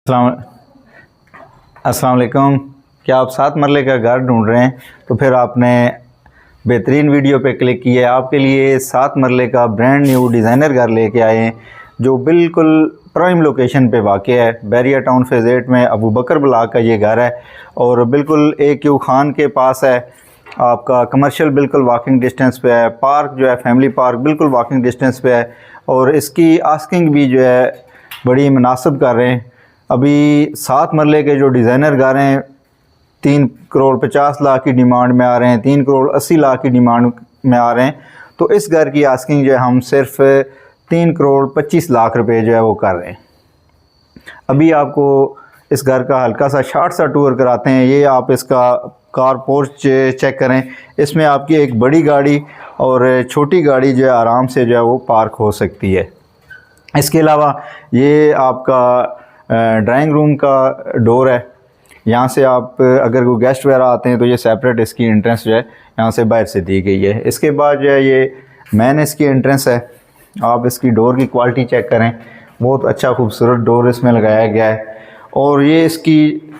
अस्सलाम वालेकुम। क्या आप 7 मरले का घर ढूंढ रहे हैं तो फिर आपने बेहतरीन वीडियो पे क्लिक किया है। आपके लिए 7 मरले का ब्रांड न्यू डिज़ाइनर घर लेके आए हैं जो बिल्कुल प्राइम लोकेशन पे वाक़ है। बैरिया टाउन फेज़ 8 में अबू बकर ब्लॉक का ये घर है और बिल्कुल AQ खान के पास है। आपका कमर्शियल बिल्कुल वॉकिंग डिस्टेंस पे है। पार्क जो है फैमिली पार्क बिल्कुल वॉकिंग डिस्टेंस पे है और इसकी आस्किंग भी जो है बड़ी मुनासिब कर रहे हैं। अभी 7 मरले के जो डिज़ाइनर घर हैं 3 करोड़ 50 लाख की डिमांड में आ रहे हैं, 3 करोड़ 80 लाख की डिमांड में आ रहे हैं। तो इस घर की आस्किंग जो है हम सिर्फ 3 करोड़ 25 लाख रुपए जो है वो कर रहे हैं। अभी आपको इस घर का हल्का सा शॉर्ट सा टूर कराते हैं। ये आप इसका कार पोर्च चेक करें। इसमें आपकी एक बड़ी गाड़ी और छोटी गाड़ी जो है आराम से जो है वो पार्क हो सकती है। इसके अलावा ये आपका ड्राइंग रूम का डोर है। यहाँ से आप अगर कोई गेस्ट वगैरह आते हैं तो ये सेपरेट इसकी एंट्रेंस जो है यहाँ से बाहर से दी गई है। इसके बाद जो है ये मेन इसकी एंट्रेंस है। आप इसकी डोर की क्वालिटी चेक करें, बहुत अच्छा खूबसूरत डोर इसमें लगाया गया है। और ये इसकी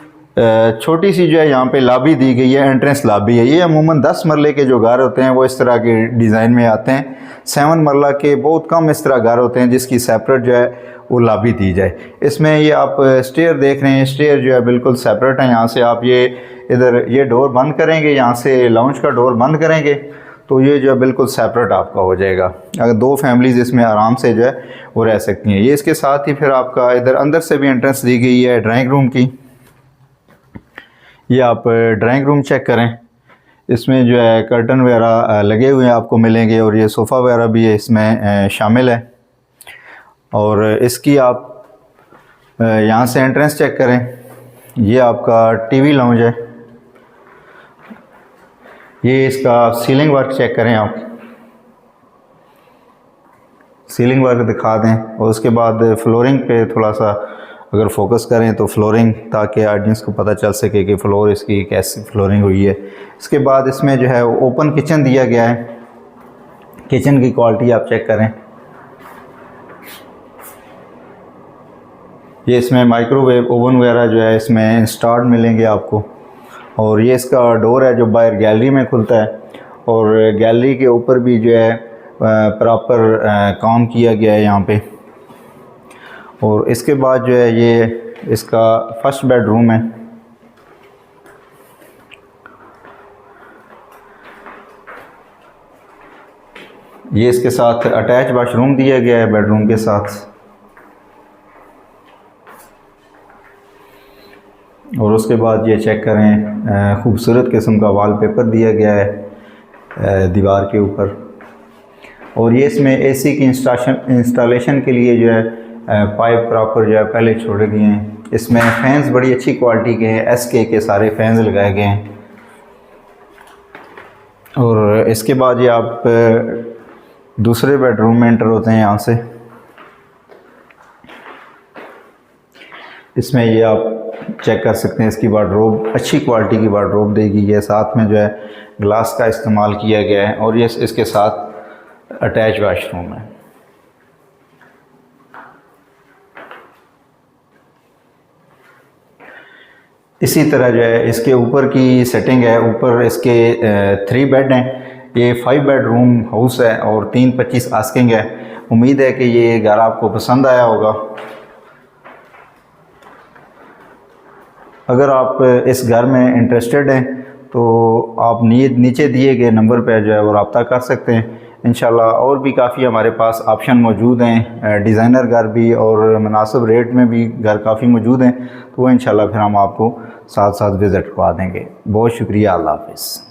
छोटी सी जो है यहाँ पे लॉबी दी गई है, एंट्रेंस लॉबी है। ये अमूमन 10 मरले के जो घर होते हैं वो इस तरह के डिज़ाइन में आते हैं। 7 मरला के बहुत कम इस तरह घर होते हैं जिसकी सेपरेट जो है वो लॉबी दी जाए। इसमें ये आप स्टेयर देख रहे हैं, स्टेयर जो है बिल्कुल सेपरेट है। यहाँ से आप ये इधर ये डोर बंद करेंगे, यहाँ से लाउंज का डोर बंद करेंगे तो ये जो है बिल्कुल सेपरेट आपका हो जाएगा। अगर 2 फैमिलीज़ इसमें आराम से जो है वो रह सकती हैं। ये इसके साथ ही फिर आपका इधर अंदर से भी एंट्रेंस दी गई है ड्राइंग रूम की। ये आप ड्राइंग रूम चेक करें, इसमें जो है कर्टन वगैरह लगे हुए आपको मिलेंगे और ये सोफ़ा वगैरह भी इसमें शामिल है। और इसकी आप यहाँ से एंट्रेंस चेक करें, ये आपका टीवी लाउंज है। ये इसका सीलिंग वर्क चेक करें, आप सीलिंग वर्क दिखा दें। और उसके बाद फ्लोरिंग पे थोड़ा सा अगर फोकस करें तो फ्लोरिंग, ताकि ऑडियंस को पता चल सके कि फ्लोर इसकी कैसी फ्लोरिंग हुई है। इसके बाद इसमें जो है ओपन किचन दिया गया है। किचन की क्वालिटी आप चेक करें, ये इसमें माइक्रोवेव ओवन वगैरह जो है इसमें इंस्टॉल्ड मिलेंगे आपको। और ये इसका डोर है जो बाहर गैलरी में खुलता है और गैलरी के ऊपर भी जो है प्रॉपर काम किया गया है यहाँ पे। और इसके बाद जो है ये इसका फर्स्ट बेडरूम है। ये इसके साथ अटैच वाशरूम दिया गया है बेडरूम के साथ। और उसके बाद ये चेक करें, खूबसूरत किस्म का वॉलपेपर दिया गया है दीवार के ऊपर। और ये इसमें AC की इंस्टॉलेशन के लिए जो है पाइप प्रॉपर जो है पहले छोड़े गए हैं। इसमें फैंस बड़ी अच्छी क्वालिटी के हैं, SK के सारे फैंस लगाए गए हैं। और इसके बाद ये आप दूसरे बेडरूम में एंटर होते हैं यहाँ से। इसमें ये आप चेक कर सकते हैं, इसकी वार्डरोब अच्छी क्वालिटी की वार्डरोब दी गई है। साथ में जो है ग्लास का इस्तेमाल किया गया है और ये इसके साथ अटैच वाशरूम है। इसी तरह जो है इसके ऊपर की सेटिंग है। ऊपर इसके 3 बेड हैं। ये 5 बेडरूम हाउस है और 325 आस्किंग है। उम्मीद है कि ये घर आपको पसंद आया होगा। अगर आप इस घर में इंटरेस्टेड हैं तो आप नीचे दिए गए नंबर पर जो है वो रब्ता कर सकते हैं। इंशाल्लाह और भी काफ़ी हमारे पास ऑप्शन मौजूद हैं, डिज़ाइनर घर भी और मुनासिब रेट में भी घर काफ़ी मौजूद हैं। तो वो इंशाल्लाह फिर हम आपको साथ साथ विज़िट करवा देंगे। बहुत शुक्रिया, अल्लाह हाफ़िज़।